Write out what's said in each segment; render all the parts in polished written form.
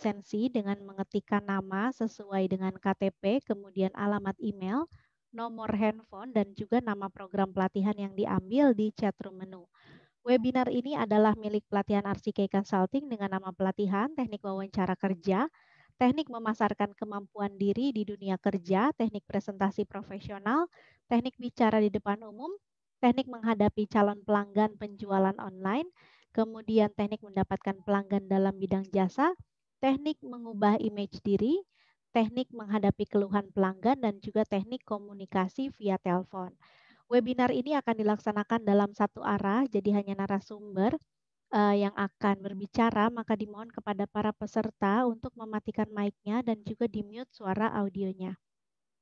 absensi dengan mengetikkan nama sesuai dengan KTP, kemudian alamat email, nomor handphone, dan juga nama program pelatihan yang diambil di chatroom menu. Webinar ini adalah milik pelatihan RCK Consulting dengan nama pelatihan teknik wawancara kerja, teknik memasarkan kemampuan diri di dunia kerja, teknik presentasi profesional, teknik bicara di depan umum, teknik menghadapi calon pelanggan penjualan online, kemudian teknik mendapatkan pelanggan dalam bidang jasa, teknik mengubah image diri, teknik menghadapi keluhan pelanggan, dan juga teknik komunikasi via telepon. Webinar ini akan dilaksanakan dalam satu arah, jadi hanya narasumber yang akan berbicara, maka dimohon kepada para peserta untuk mematikan mic-nya dan juga di-mute suara audionya.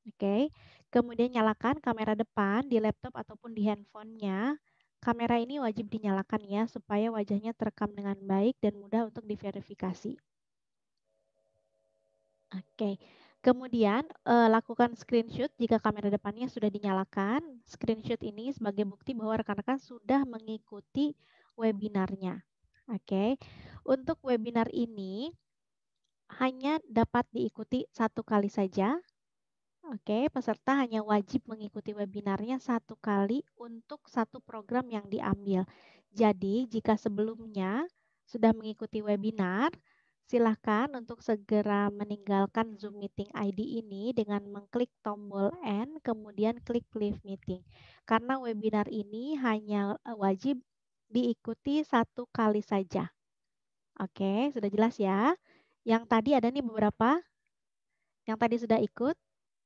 Oke, kemudian nyalakan kamera depan di laptop ataupun di handphonenya. Kamera ini wajib dinyalakan ya, supaya wajahnya terekam dengan baik dan mudah untuk diverifikasi. Oke, kemudian lakukan screenshot jika kamera depannya sudah dinyalakan. Screenshot ini sebagai bukti bahwa rekan-rekan sudah mengikuti webinarnya. Oke, untuk webinar ini hanya dapat diikuti satu kali saja. Oke, peserta hanya wajib mengikuti webinarnya satu kali untuk satu program yang diambil. Jadi, jika sebelumnya sudah mengikuti webinar, silakan untuk segera meninggalkan Zoom Meeting ID ini dengan mengklik tombol N, kemudian klik Leave Meeting. Karena webinar ini hanya wajib diikuti satu kali saja. Oke, sudah jelas ya? Yang tadi ada nih beberapa yang tadi sudah ikut.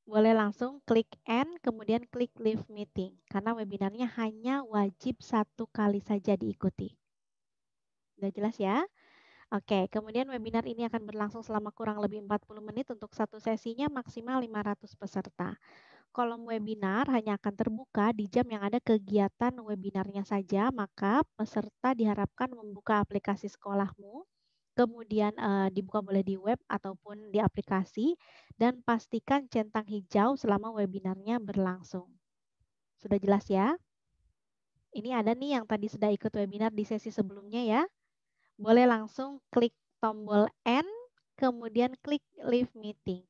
Boleh langsung klik N, kemudian klik Leave Meeting. Karena webinarnya hanya wajib satu kali saja diikuti. Sudah jelas ya? Oke, kemudian webinar ini akan berlangsung selama kurang lebih 40 menit untuk satu sesinya maksimal 500 peserta. Kolom webinar hanya akan terbuka di jam yang ada kegiatan webinarnya saja, maka peserta diharapkan membuka aplikasi sekolahmu, kemudian dibuka boleh di web ataupun di aplikasi, dan pastikan centang hijau selama webinarnya berlangsung. Sudah jelas ya? Ini ada nih yang tadi sudah ikut webinar di sesi sebelumnya ya. Boleh langsung klik tombol N, kemudian klik Leave Meeting.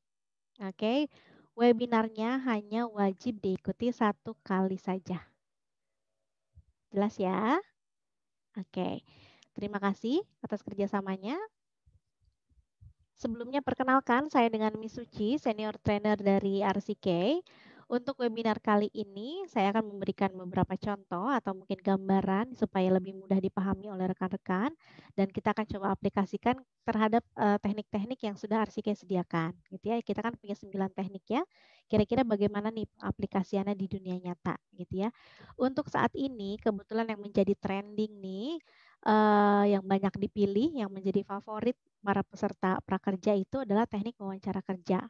Oke, webinarnya hanya wajib diikuti satu kali saja. Jelas ya? Oke, terima kasih atas kerjasamanya. Sebelumnya perkenalkan, saya dengan Miss Suci, Senior Trainer dari RCK. Untuk webinar kali ini, saya akan memberikan beberapa contoh atau mungkin gambaran supaya lebih mudah dipahami oleh rekan-rekan. Dan kita akan coba aplikasikan terhadap teknik-teknik yang sudah RCK sediakan. Gitu ya. Kita kan punya 9 teknik ya. Kira-kira bagaimana nih aplikasiannya di dunia nyata. Gitu ya. Untuk saat ini, kebetulan yang menjadi trending nih, yang banyak dipilih, yang menjadi favorit para peserta prakerja itu adalah teknik wawancara kerja,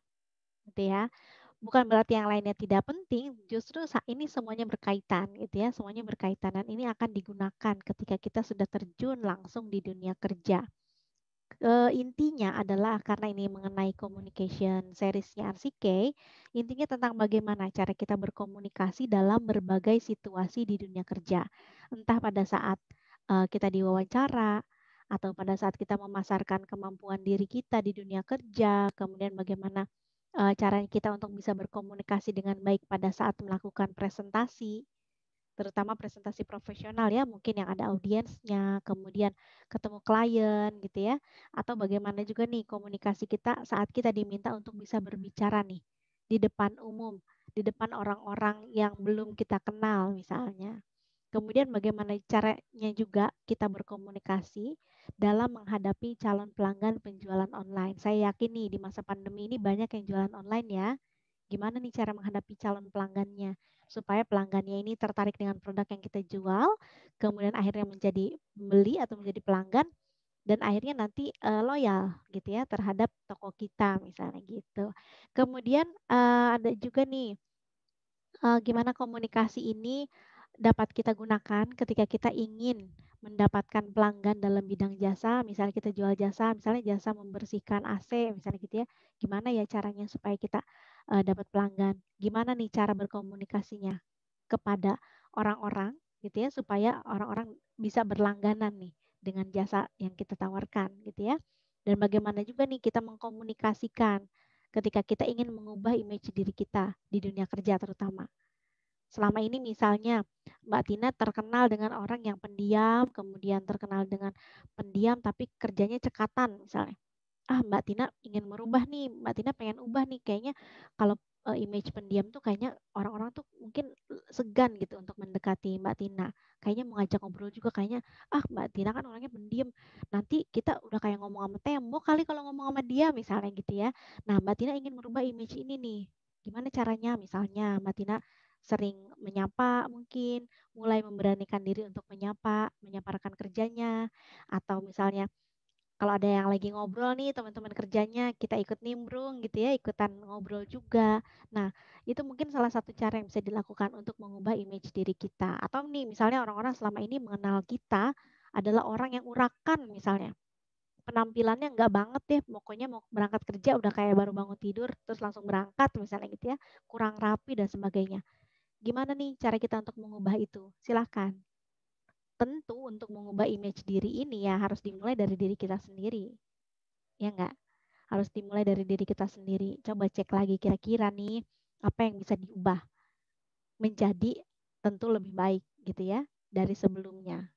gitu ya. Bukan berarti yang lainnya tidak penting, justru saat ini semuanya berkaitan, gitu ya. Semuanya berkaitan dan ini akan digunakan ketika kita sudah terjun langsung di dunia kerja. Intinya adalah karena ini mengenai communication seriesnya RCK, intinya tentang bagaimana cara kita berkomunikasi dalam berbagai situasi di dunia kerja. Entah pada saat kita diwawancara, atau pada saat kita memasarkan kemampuan diri kita di dunia kerja, kemudian bagaimana caranya kita untuk bisa berkomunikasi dengan baik pada saat melakukan presentasi, terutama presentasi profesional ya, mungkin yang ada audiensnya, kemudian ketemu klien gitu ya, atau bagaimana juga nih komunikasi kita saat kita diminta untuk bisa berbicara nih di depan umum, di depan orang-orang yang belum kita kenal misalnya. Kemudian bagaimana caranya juga kita berkomunikasi dalam menghadapi calon pelanggan penjualan online. Saya yakin nih di masa pandemi ini banyak yang jualan online ya. Gimana nih cara menghadapi calon pelanggannya supaya pelanggannya ini tertarik dengan produk yang kita jual, kemudian akhirnya menjadi pembeli atau menjadi pelanggan dan akhirnya nanti loyal gitu ya terhadap toko kita misalnya gitu. Kemudian ada juga nih gimana komunikasi ini dapat kita gunakan ketika kita ingin mendapatkan pelanggan dalam bidang jasa, misalnya kita jual jasa, misalnya jasa membersihkan AC, misalnya gitu ya. Gimana ya caranya supaya kita dapat pelanggan? Gimana nih cara berkomunikasinya kepada orang-orang gitu ya, supaya orang-orang bisa berlangganan nih dengan jasa yang kita tawarkan gitu ya. Dan bagaimana juga nih kita mengkomunikasikan ketika kita ingin mengubah image diri kita di dunia kerja terutama. Selama ini misalnya Mbak Tina terkenal dengan orang yang pendiam, kemudian terkenal dengan pendiam tapi kerjanya cekatan misalnya. Mbak Tina ingin merubah nih, Mbak Tina pengen ubah nih, kayaknya kalau image pendiam tuh kayaknya orang-orang tuh mungkin segan gitu untuk mendekati Mbak Tina. Kayaknya mau ngajak ngobrol juga kayaknya, Mbak Tina kan orangnya pendiam, nanti kita udah kayak ngomong sama tembok kali kalau ngomong sama dia misalnya gitu ya. Nah, Mbak Tina ingin merubah image ini nih. Gimana caranya? Misalnya Mbak Tina sering menyapa mungkin, mulai memberanikan diri untuk menyapa, menyapa rekan kerjanya, atau misalnya kalau ada yang lagi ngobrol nih teman-teman kerjanya, kita ikut nimbrung gitu ya, ikutan ngobrol juga. Nah, itu mungkin salah satu cara yang bisa dilakukan untuk mengubah image diri kita. Atau nih, misalnya orang-orang selama ini mengenal kita adalah orang yang urakan misalnya. Penampilannya nggak banget deh, pokoknya mau berangkat kerja udah kayak baru bangun tidur, terus langsung berangkat misalnya gitu ya, kurang rapi dan sebagainya. Gimana nih cara kita untuk mengubah itu? Silahkan. Tentu untuk mengubah image diri ini ya harus dimulai dari diri kita sendiri. Ya enggak? Harus dimulai dari diri kita sendiri. Coba cek lagi kira-kira nih apa yang bisa diubah menjadi tentu lebih baik gitu ya dari sebelumnya.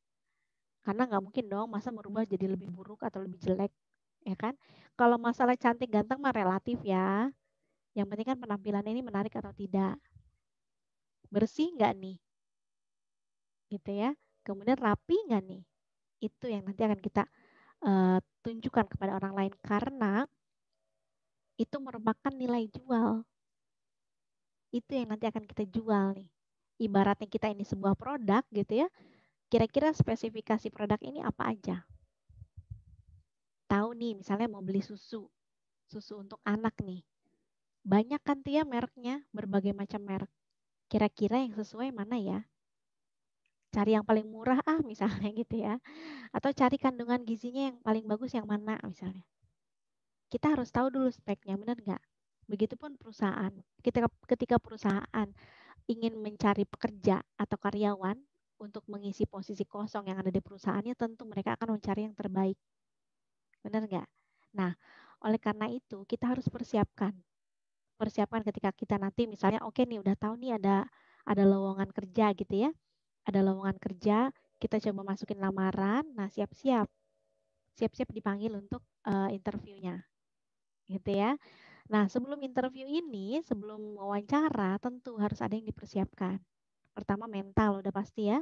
Karena nggak mungkin dong masa merubah jadi lebih buruk atau lebih jelek, ya kan? Kalau masalah cantik ganteng mah relatif ya. Yang penting kan penampilan ini menarik atau tidak. Bersih nggak nih? Gitu ya. Kemudian rapi nggak nih? Itu yang nanti akan kita tunjukkan kepada orang lain karena itu merupakan nilai jual. Itu yang nanti akan kita jual nih. Ibaratnya kita ini sebuah produk gitu ya. Kira-kira spesifikasi produk ini apa aja? Tahu nih, misalnya mau beli susu. Susu untuk anak nih. Banyak kan tuh ya mereknya, berbagai macam merek. Kira-kira yang sesuai mana ya? Cari yang paling murah misalnya gitu ya. Atau cari kandungan gizinya yang paling bagus yang mana misalnya. Kita harus tahu dulu speknya, benar nggak? Begitupun perusahaan. Ketika perusahaan ingin mencari pekerja atau karyawan untuk mengisi posisi kosong yang ada di perusahaannya, tentu mereka akan mencari yang terbaik. Benar nggak? Nah, oleh karena itu kita harus persiapkan. Persiapkan ketika kita nanti misalnya oke nih udah tahu nih ada lowongan kerja gitu ya. Ada lowongan kerja, kita coba masukin lamaran. Nah, siap-siap. Siap-siap dipanggil untuk interviewnya. Gitu ya. Nah, sebelum interview ini, sebelum wawancara, tentu harus ada yang dipersiapkan. Pertama mental, udah pasti ya.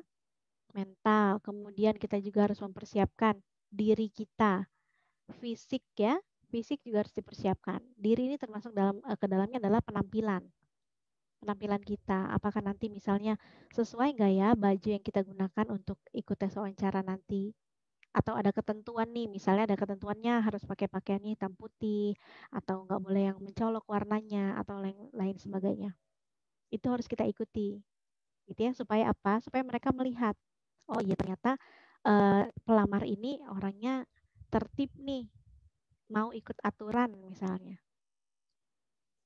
Mental, kemudian kita juga harus mempersiapkan diri kita, fisik ya, fisik juga harus dipersiapkan. Diri ini termasuk ke dalamnya adalah penampilan, penampilan kita. Apakah nanti misalnya sesuai nggak ya baju yang kita gunakan untuk ikut tes wawancara nanti? Atau ada ketentuan nih, misalnya ada ketentuannya harus pakai pakaiannya hitam putih, atau nggak boleh yang mencolok warnanya, atau lain sebagainya. Itu harus kita ikuti, gitu ya, supaya apa? Supaya mereka melihat, oh iya ternyata pelamar ini orangnya tertib nih, mau ikut aturan misalnya.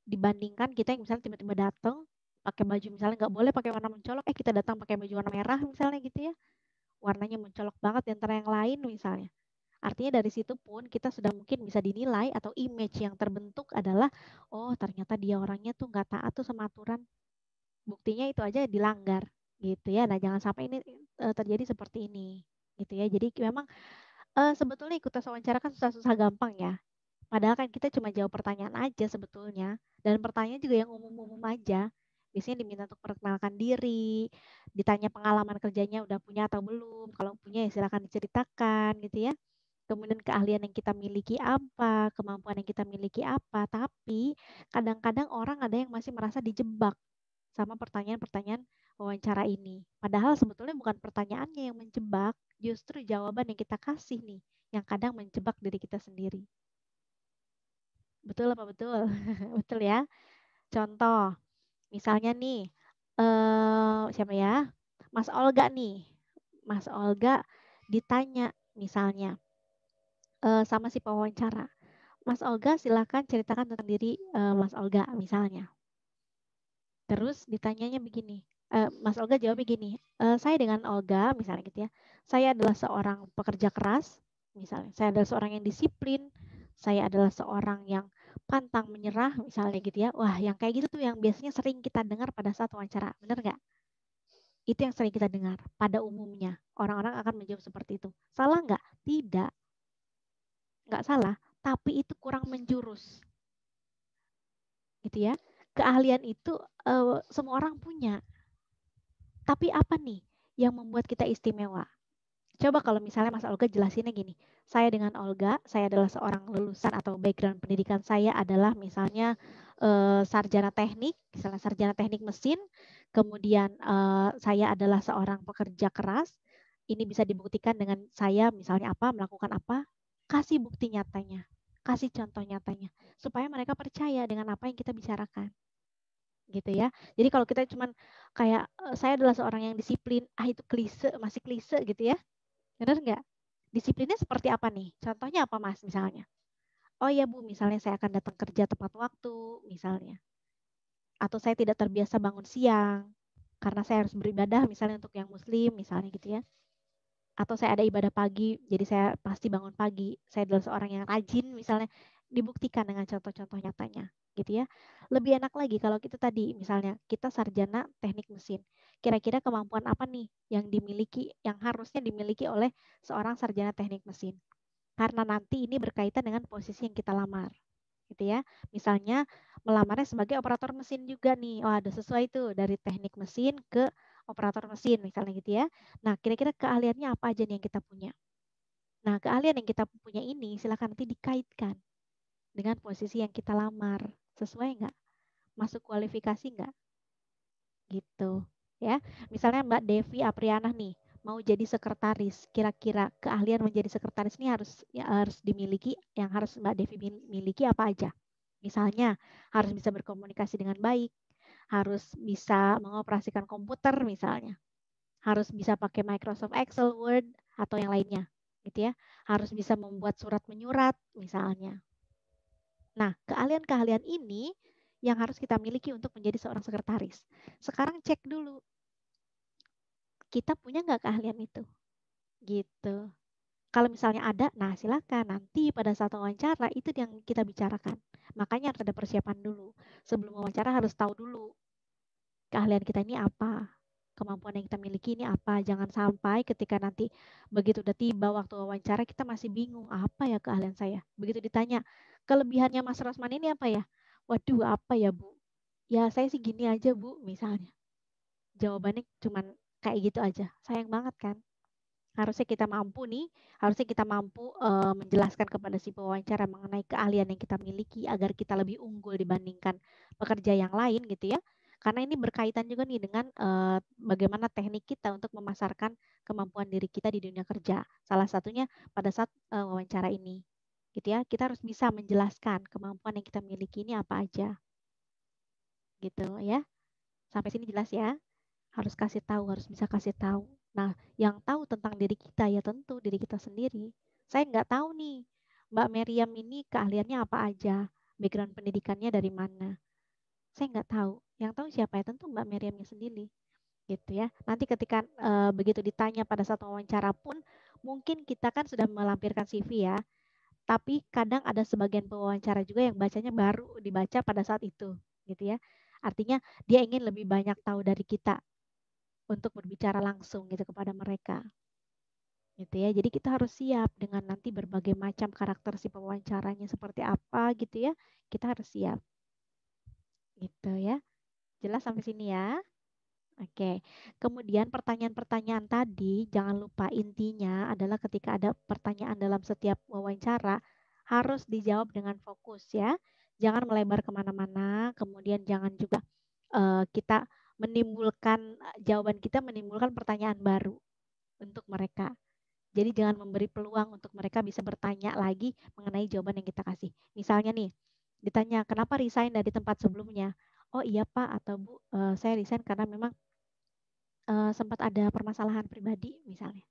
Dibandingkan kita yang misalnya tiba-tiba datang pakai baju misalnya nggak boleh pakai warna mencolok, kita datang pakai baju warna merah misalnya gitu ya, warnanya mencolok banget di antara yang lain misalnya. Artinya dari situ pun kita sudah mungkin bisa dinilai atau image yang terbentuk adalah, oh ternyata dia orangnya tuh nggak taat tuh sama aturan. Buktinya itu aja dilanggar gitu ya. Nah jangan sampai ini terjadi seperti ini gitu ya. Jadi memang sebetulnya ikut tes wawancara kan susah-susah gampang ya. Padahal kan kita cuma jawab pertanyaan aja sebetulnya. Dan pertanyaan juga yang umum-umum aja. Biasanya diminta untuk perkenalkan diri, ditanya pengalaman kerjanya udah punya atau belum. Kalau punya ya silakan diceritakan gitu ya. Kemudian keahlian yang kita miliki apa, kemampuan yang kita miliki apa. Tapi kadang-kadang orang ada yang masih merasa dijebak sama pertanyaan-pertanyaan wawancara ini. Padahal sebetulnya bukan pertanyaannya yang menjebak, justru jawaban yang kita kasih nih yang kadang menjebak diri kita sendiri. Betul apa betul? Betul ya. Contoh, misalnya nih, siapa ya? Mas Olga nih. Mas Olga ditanya misalnya sama si pewawancara. Mas Olga silakan ceritakan tentang diri Mas Olga misalnya. Terus ditanyanya begini, Mas Olga jawab begini, saya dengan Olga misalnya gitu ya, saya adalah seorang pekerja keras, misalnya, saya adalah seorang yang disiplin, saya adalah seorang yang pantang menyerah misalnya gitu ya. Wah, yang kayak gitu tuh yang biasanya sering kita dengar pada saat wawancara. Benar nggak? Itu yang sering kita dengar pada umumnya. Orang-orang akan menjawab seperti itu. Salah nggak? Tidak, nggak salah. Tapi itu kurang menjurus, gitu ya. Keahlian itu semua orang punya. Tapi apa nih yang membuat kita istimewa? Coba kalau misalnya Mas Olga jelasinnya gini, saya dengan Olga, saya adalah seorang lulusan atau background pendidikan saya adalah misalnya sarjana teknik, misalnya sarjana teknik mesin, kemudian saya adalah seorang pekerja keras, ini bisa dibuktikan dengan saya misalnya apa, melakukan apa, kasih bukti nyatanya, kasih contoh nyatanya, supaya mereka percaya dengan apa yang kita bicarakan, gitu ya. Jadi kalau kita cuman kayak saya adalah seorang yang disiplin, itu klise, masih klise gitu ya. Benar nggak? Disiplinnya seperti apa nih? Contohnya apa Mas misalnya? Oh ya Bu, misalnya saya akan datang kerja tepat waktu misalnya. Atau saya tidak terbiasa bangun siang karena saya harus beribadah misalnya untuk yang muslim misalnya gitu ya. Atau saya ada ibadah pagi, jadi saya pasti bangun pagi. Saya adalah seorang yang rajin misalnya, dibuktikan dengan contoh-contoh nyatanya gitu ya. Lebih enak lagi kalau kita tadi misalnya kita sarjana teknik mesin. Kira-kira kemampuan apa nih yang dimiliki, yang harusnya dimiliki oleh seorang sarjana teknik mesin? Karena nanti ini berkaitan dengan posisi yang kita lamar, gitu ya. Misalnya melamarnya sebagai operator mesin juga nih. Oh, ada sesuai tuh dari teknik mesin ke operator mesin misalnya gitu ya. Nah, kira-kira keahliannya apa aja nih yang kita punya? Nah, keahlian yang kita punya ini silakan nanti dikaitkan dengan posisi yang kita lamar. Sesuai nggak? Masuk kualifikasi nggak? Gitu ya. Misalnya Mbak Devi Apriana nih mau jadi sekretaris, kira-kira keahlian menjadi sekretaris ini harus dimiliki, yang harus Mbak Devi miliki apa aja? Misalnya harus bisa berkomunikasi dengan baik, harus bisa mengoperasikan komputer misalnya, harus bisa pakai Microsoft Excel, Word atau yang lainnya, gitu ya. Harus bisa membuat surat menyurat misalnya. Nah, keahlian-keahlian ini yang harus kita miliki untuk menjadi seorang sekretaris. Sekarang cek dulu, kita punya nggak keahlian itu? Gitu. Kalau misalnya ada, nah silakan nanti pada saat wawancara itu yang kita bicarakan. Makanya harus ada persiapan dulu. Sebelum wawancara harus tahu dulu keahlian kita ini apa, kemampuan yang kita miliki ini apa. Jangan sampai ketika nanti begitu udah tiba waktu wawancara kita masih bingung apa ya keahlian saya. Begitu ditanya kelebihannya Mas Rosman ini apa ya? Waduh, apa ya Bu? Ya saya sih gini aja Bu, misalnya. Jawabannya cuman kayak gitu aja. Sayang banget kan? Harusnya kita mampu nih, harusnya kita mampu menjelaskan kepada si pewawancara mengenai keahlian yang kita miliki agar kita lebih unggul dibandingkan pekerja yang lain gitu ya. Karena ini berkaitan juga nih dengan bagaimana teknik kita untuk memasarkan kemampuan diri kita di dunia kerja. Salah satunya pada saat wawancara ini. Gitu ya. Kita harus bisa menjelaskan kemampuan yang kita miliki ini apa aja. Gitu ya. Sampai sini jelas ya? Harus kasih tahu, harus bisa kasih tahu. Nah, yang tahu tentang diri kita ya tentu diri kita sendiri. Saya nggak tahu nih, Mbak Meriam ini keahliannya apa aja, background pendidikannya dari mana. Saya nggak tahu. Yang tahu siapa ya? Tentu Mbak Meriamnya sendiri, gitu ya. Nanti ketika begitu ditanya pada saat wawancara pun, mungkin kita kan sudah melampirkan CV ya, tapi kadang ada sebagian pewawancara juga yang bacanya baru dibaca pada saat itu, gitu ya. Artinya dia ingin lebih banyak tahu dari kita untuk berbicara langsung gitu kepada mereka gitu ya. Jadi kita harus siap dengan nanti berbagai macam karakter si pewawancaranya seperti apa gitu ya. Kita harus siap gitu ya. Jelas sampai sini ya. Oke. Kemudian pertanyaan-pertanyaan tadi jangan lupa intinya adalah ketika ada pertanyaan dalam setiap wawancara harus dijawab dengan fokus ya. Jangan melebar kemana-mana. Kemudian jangan juga kita menimbulkan jawaban kita menimbulkan pertanyaan baru untuk mereka. Jadi jangan memberi peluang untuk mereka bisa bertanya lagi mengenai jawaban yang kita kasih. Misalnya nih, ditanya kenapa resign dari tempat sebelumnya? Oh iya Pak atau Bu, saya resign karena memang sempat ada permasalahan pribadi misalnya.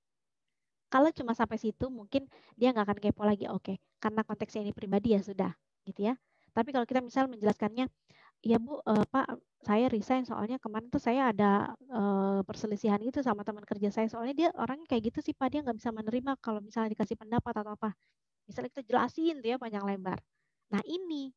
Kalau cuma sampai situ mungkin dia nggak akan kepo lagi. Oke, karena konteksnya ini pribadi ya sudah, gitu ya. Tapi kalau kita misal menjelaskannya, ya Bu, Pak, saya resign soalnya kemarin tuh saya ada perselisihan gitu sama teman kerja saya. Soalnya dia orangnya kayak gitu sih Pak, dia nggak bisa menerima kalau misalnya dikasih pendapat atau apa Misalnya kita jelasin tuh ya panjang lebar. Nah, ini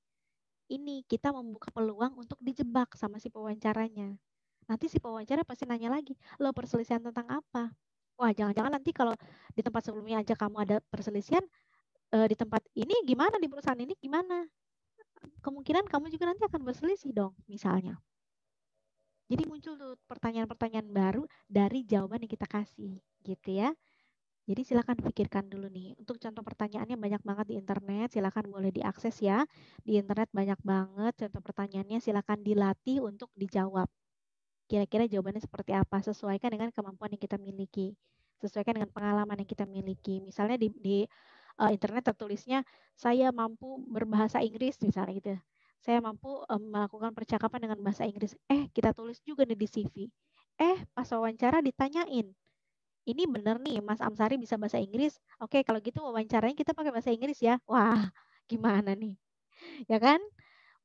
kita membuka peluang untuk dijebak sama si pewawancaranya. Nanti si pewawancara pasti nanya lagi, lo perselisihan tentang apa? Wah, jangan-jangan nanti kalau di tempat sebelumnya aja kamu ada perselisihan, di tempat ini gimana, di perusahaan ini gimana? Kemungkinan kamu juga nanti akan berselisih dong, misalnya. Jadi muncul tuh pertanyaan-pertanyaan baru dari jawaban yang kita kasih, gitu ya. Jadi silakan pikirkan dulu nih. Untuk contoh pertanyaannya banyak banget di internet, silakan boleh diakses ya. Di internet banyak banget contoh pertanyaannya, silakan dilatih untuk dijawab. Kira-kira jawabannya seperti apa? Sesuaikan dengan kemampuan yang kita miliki. Sesuaikan dengan pengalaman yang kita miliki. Misalnya di internet tertulisnya, saya mampu berbahasa Inggris misalnya gitu. Saya mampu melakukan percakapan dengan bahasa Inggris. Kita tulis juga nih di CV. Pas wawancara ditanyain, ini bener nih Mas Amsari bisa bahasa Inggris. Oke, kalau gitu wawancaranya kita pakai bahasa Inggris ya. Wah, gimana nih? Ya kan?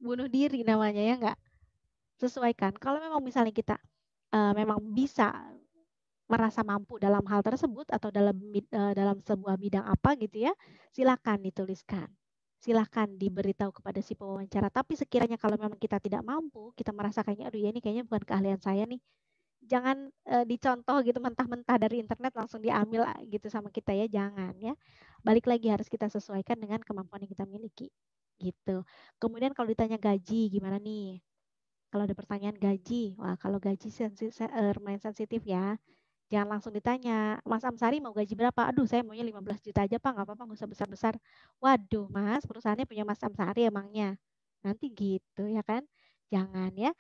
Bunuh diri namanya ya nggak? Sesuaikan. Kalau memang misalnya kita memang bisa merasa mampu dalam hal tersebut atau dalam sebuah bidang apa gitu ya, silakan dituliskan. Silakan diberitahu kepada si pewawancara. Tapi sekiranya kalau memang kita tidak mampu, kita merasa kayaknya, aduh ya ini kayaknya bukan keahlian saya nih. Jangan dicontoh gitu mentah-mentah dari internet langsung diambil gitu sama kita ya, jangan ya. Balik lagi harus kita sesuaikan dengan kemampuan yang kita miliki gitu. Kemudian kalau ditanya gaji gimana nih? Kalau ada pertanyaan gaji, wah kalau gaji lumayan sensitif ya. Jangan langsung ditanya, Mas Amsari mau gaji berapa? Aduh, saya maunya 15 juta aja, Pak. Nggak apa-apa, nggak usah besar-besar. Waduh, Mas, perusahaannya punya Mas Amsari emangnya. Nanti gitu ya kan? Jangan ya.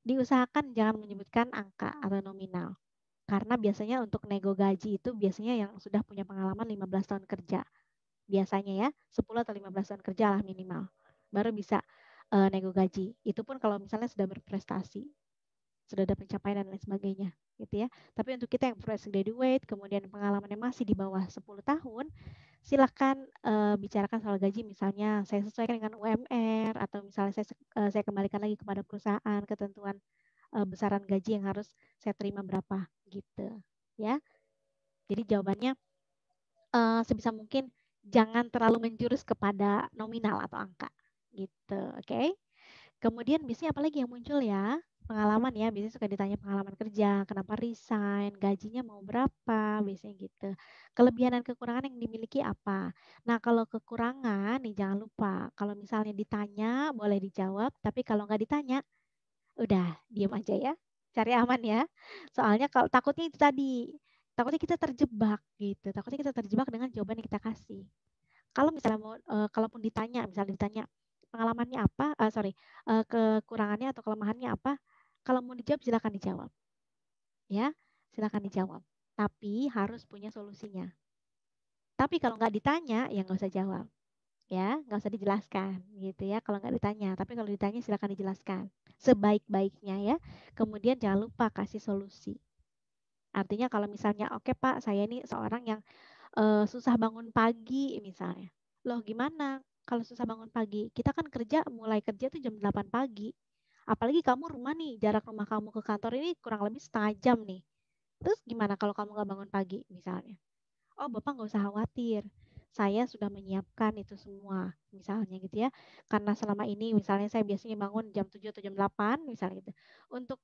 Diusahakan jangan menyebutkan angka atau nominal. Karena biasanya untuk nego gaji itu biasanya yang sudah punya pengalaman 15 tahun kerja. Biasanya ya, 10 atau 15 tahun kerja lah minimal. Baru bisa nego gaji. Itu pun kalau misalnya sudah berprestasi, sudah ada pencapaian dan lain sebagainya gitu ya. Tapi untuk kita yang fresh graduate kemudian pengalamannya masih di bawah 10 tahun, silakan bicarakan soal gaji, misalnya saya sesuaikan dengan UMR atau misalnya saya kembalikan lagi kepada perusahaan ketentuan besaran gaji yang harus saya terima berapa gitu ya. Jadi jawabannya sebisa mungkin jangan terlalu menjurus kepada nominal atau angka gitu, oke? Kemudian biasanya apalagi yang muncul ya? Pengalaman ya, biasanya suka ditanya pengalaman kerja, kenapa resign, gajinya mau berapa, biasanya gitu. Kelebihan dan kekurangan yang dimiliki apa? Nah, kalau kekurangan nih jangan lupa, kalau misalnya ditanya boleh dijawab, tapi kalau nggak ditanya, udah diem aja ya. Cari aman ya. Soalnya kalau takutnya itu tadi, takutnya kita terjebak gitu. Takutnya kita terjebak dengan jawaban yang kita kasih. Kalau misalnya kalaupun ditanya, misalnya ditanya pengalamannya apa, sorry, kekurangannya atau kelemahannya apa, kalau mau dijawab silakan dijawab, ya, silakan dijawab. Tapi harus punya solusinya. Tapi kalau nggak ditanya, ya nggak usah jawab, ya, nggak usah dijelaskan, gitu ya. Kalau nggak ditanya, tapi kalau ditanya silakan dijelaskan sebaik-baiknya ya. Kemudian jangan lupa kasih solusi. Artinya kalau misalnya, oke Pak, saya ini seorang yang susah bangun pagi misalnya. Loh gimana kalau susah bangun pagi? Kita kan mulai kerja tuh jam 8 pagi. Apalagi kamu rumah nih, jarak rumah kamu ke kantor ini kurang lebih setengah jam nih. Terus gimana kalau kamu nggak bangun pagi misalnya? Oh, Bapak nggak usah khawatir. Saya sudah menyiapkan itu semua, misalnya gitu ya. Karena selama ini misalnya saya biasanya bangun jam 7 atau jam 8, misalnya gitu. Untuk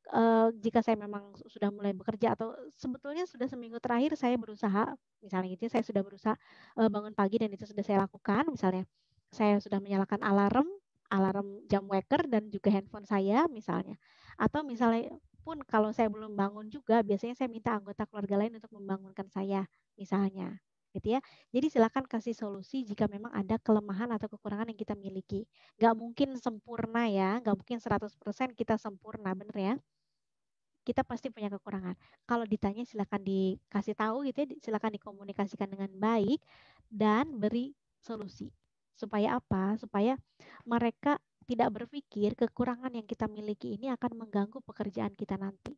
jika saya memang sudah mulai bekerja atau sebetulnya sudah seminggu terakhir saya berusaha, misalnya gitu ya, saya sudah berusaha bangun pagi dan itu sudah saya lakukan, misalnya. Saya sudah menyalakan alarm, alarm jam waker dan juga handphone saya misalnya. Atau misalnya pun kalau saya belum bangun juga, biasanya saya minta anggota keluarga lain untuk membangunkan saya misalnya gitu ya. Jadi silakan kasih solusi jika memang ada kelemahan atau kekurangan yang kita miliki. Nggak mungkin sempurna ya, nggak mungkin 100% kita sempurna, bener ya. Kita pasti punya kekurangan. Kalau ditanya silakan dikasih tahu gitu ya, silakan dikomunikasikan dengan baik dan beri solusi. Supaya apa? Supaya mereka tidak berpikir kekurangan yang kita miliki ini akan mengganggu pekerjaan kita nanti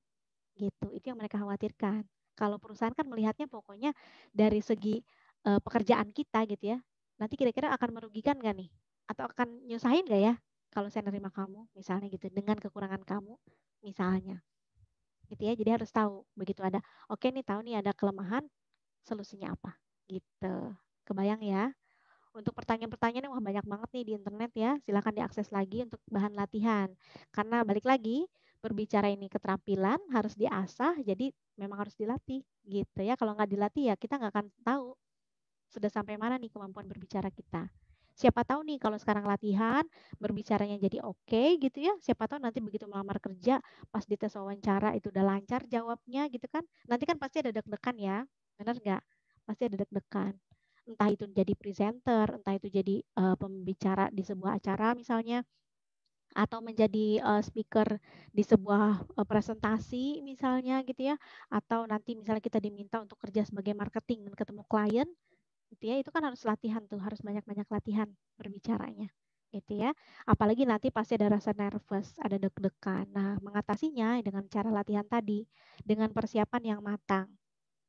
gitu. Itu yang mereka khawatirkan. Kalau perusahaan kan melihatnya pokoknya dari segi pekerjaan kita gitu ya. Nanti kira-kira akan merugikan nggak nih? Atau akan nyusahin nggak ya kalau saya nerima kamu misalnya gitu dengan kekurangan kamu misalnya gitu ya. Jadi harus tahu begitu ada oke nih tahu nih ada kelemahan solusinya apa gitu. Kebayang ya? Untuk pertanyaan-pertanyaan wah banyak banget nih di internet ya. Silakan diakses lagi untuk bahan latihan. Karena balik lagi, berbicara ini keterampilan harus diasah, jadi memang harus dilatih gitu ya. Kalau nggak dilatih ya kita nggak akan tahu sudah sampai mana nih kemampuan berbicara kita. Siapa tahu nih kalau sekarang latihan, berbicaranya jadi oke gitu ya. Siapa tahu nanti begitu melamar kerja, pas di tes wawancara itu udah lancar jawabnya gitu kan. Nanti kan pasti ada deg-degan ya, benar nggak? Pasti ada deg-degan. Entah itu jadi presenter, entah itu jadi pembicara di sebuah acara misalnya, atau menjadi speaker di sebuah presentasi misalnya gitu ya, atau nanti misalnya kita diminta untuk kerja sebagai marketing dan ketemu klien, gitu ya, itu kan harus latihan tuh, harus banyak-banyak latihan berbicaranya, gitu ya. Apalagi nanti pasti ada rasa nervous, ada deg-degan. Nah, mengatasinya dengan cara latihan tadi, dengan persiapan yang matang,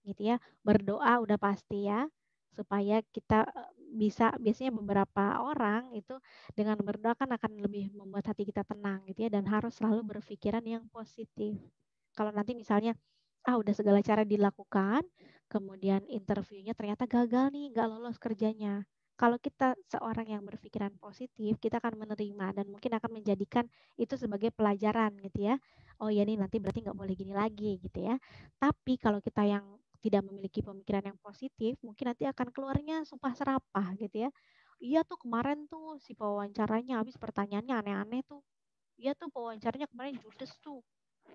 gitu ya. Berdoa udah pasti ya, supaya kita bisa, biasanya beberapa orang itu dengan berdoa kan akan lebih membuat hati kita tenang gitu ya, dan harus selalu berpikiran yang positif. Kalau nanti misalnya, udah segala cara dilakukan, kemudian interviewnya ternyata gagal nih, nggak lolos kerjanya. Kalau kita seorang yang berpikiran positif, kita akan menerima dan mungkin akan menjadikan itu sebagai pelajaran gitu ya. Oh ya nih nanti berarti nggak boleh gini lagi gitu ya. Tapi kalau kita yang tidak memiliki pemikiran yang positif, mungkin nanti akan keluarnya sumpah serapah gitu ya. Iya tuh kemarin tuh si pewawancaranya habis pertanyaannya aneh-aneh tuh. Iya tuh pewawancaranya kemarin judes tuh,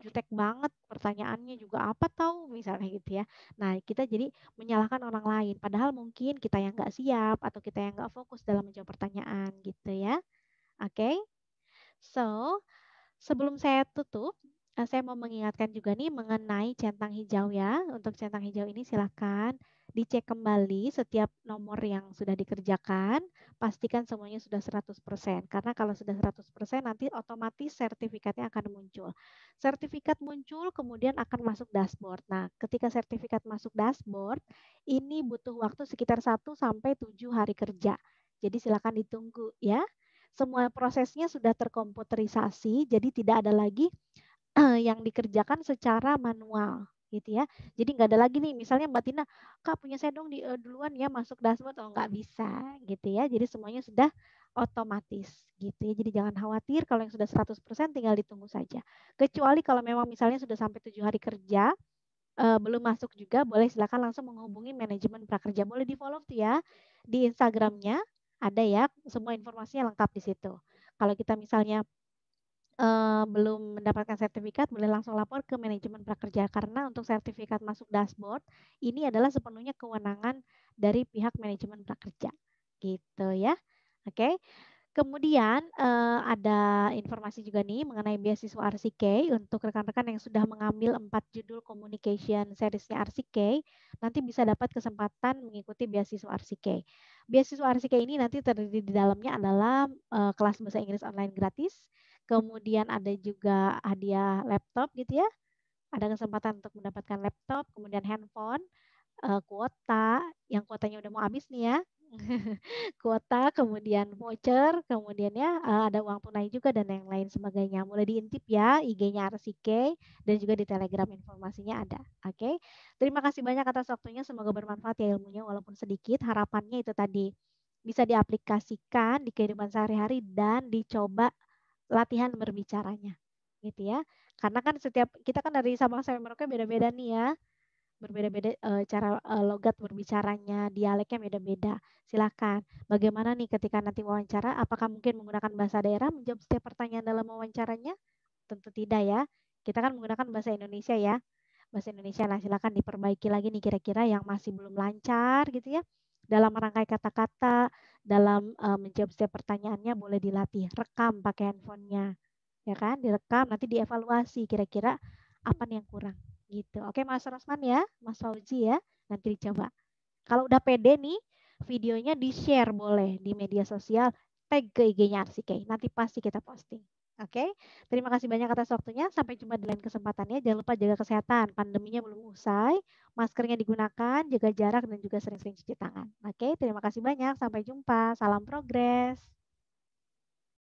jutek banget pertanyaannya juga apa tahu misalnya gitu ya. Nah kita jadi menyalahkan orang lain padahal mungkin kita yang nggak siap atau kita yang nggak fokus dalam menjawab pertanyaan gitu ya. Oke, so sebelum saya tutup, saya mau mengingatkan juga nih mengenai centang hijau ya. Untuk centang hijau ini silakan dicek kembali setiap nomor yang sudah dikerjakan, pastikan semuanya sudah 100%. Karena kalau sudah 100% nanti otomatis sertifikatnya akan muncul. Sertifikat muncul kemudian akan masuk dashboard. Nah, ketika sertifikat masuk dashboard, ini butuh waktu sekitar 1 sampai 7 hari kerja. Jadi silakan ditunggu ya. Semua prosesnya sudah terkomputerisasi, jadi tidak ada lagi yang dikerjakan secara manual gitu ya. Jadi nggak ada lagi nih, misalnya Mbak Tina, Kak punya saya dong duluan ya masuk dashboard, oh nggak bisa gitu ya. Jadi semuanya sudah otomatis gitu ya. Jadi jangan khawatir kalau yang sudah 100% tinggal ditunggu saja. Kecuali kalau memang misalnya sudah sampai 7 hari kerja, belum masuk juga, boleh silakan langsung menghubungi manajemen prakerja. Boleh di-follow tuh ya di Instagramnya, ada ya semua informasinya lengkap di situ. Kalau kita misalnya belum mendapatkan sertifikat, boleh langsung lapor ke manajemen prakerja karena untuk sertifikat masuk dashboard ini adalah sepenuhnya kewenangan dari pihak manajemen prakerja, gitu ya. Oke. Kemudian ada informasi juga nih mengenai beasiswa RCK untuk rekan-rekan yang sudah mengambil 4 judul communication seriesnya RCK, nanti bisa dapat kesempatan mengikuti beasiswa RCK. Beasiswa RCK ini nanti terdiri di dalamnya adalah kelas bahasa Inggris online gratis, kemudian ada juga hadiah laptop gitu ya, ada kesempatan untuk mendapatkan laptop, kemudian handphone, kuota, yang kuotanya udah mau habis nih ya. Kuota, kemudian voucher, kemudian ya ada uang tunai juga dan yang lain sebagainya. Mulai diintip ya IG-nya RCK dan juga di Telegram informasinya ada. Oke. Terima kasih banyak atas waktunya. Semoga bermanfaat ya ilmunya walaupun sedikit. Harapannya itu tadi bisa diaplikasikan di kehidupan sehari-hari dan dicoba latihan berbicaranya. Gitu ya. Karena kan setiap kita kan dari Sabang sampai Merauke beda-beda nih ya, berbeda-beda cara logat berbicaranya, dialeknya beda-beda. Silakan. Bagaimana nih ketika nanti wawancara, apakah mungkin menggunakan bahasa daerah menjawab setiap pertanyaan dalam wawancaranya? Tentu tidak ya. Kita kan menggunakan bahasa Indonesia ya. Bahasa Indonesia. Nah, silakan diperbaiki lagi nih kira-kira yang masih belum lancar gitu ya. Dalam merangkai kata-kata, dalam menjawab setiap pertanyaannya boleh dilatih. Rekam pakai handphonenya. Ya kan? Direkam, nanti dievaluasi kira-kira apa nih yang kurang gitu. Oke Mas Rosman ya, Mas Fauzi ya, nanti dicoba. Kalau udah pede nih, videonya di-share boleh di media sosial, tag ke IG-nya Arsike. Nanti pasti kita posting. Oke, terima kasih banyak atas waktunya. Sampai jumpa di lain kesempatannya. Jangan lupa jaga kesehatan. Pandeminya belum usai. Maskernya digunakan, jaga jarak dan juga sering-sering cuci tangan. Oke, terima kasih banyak. Sampai jumpa. Salam progres.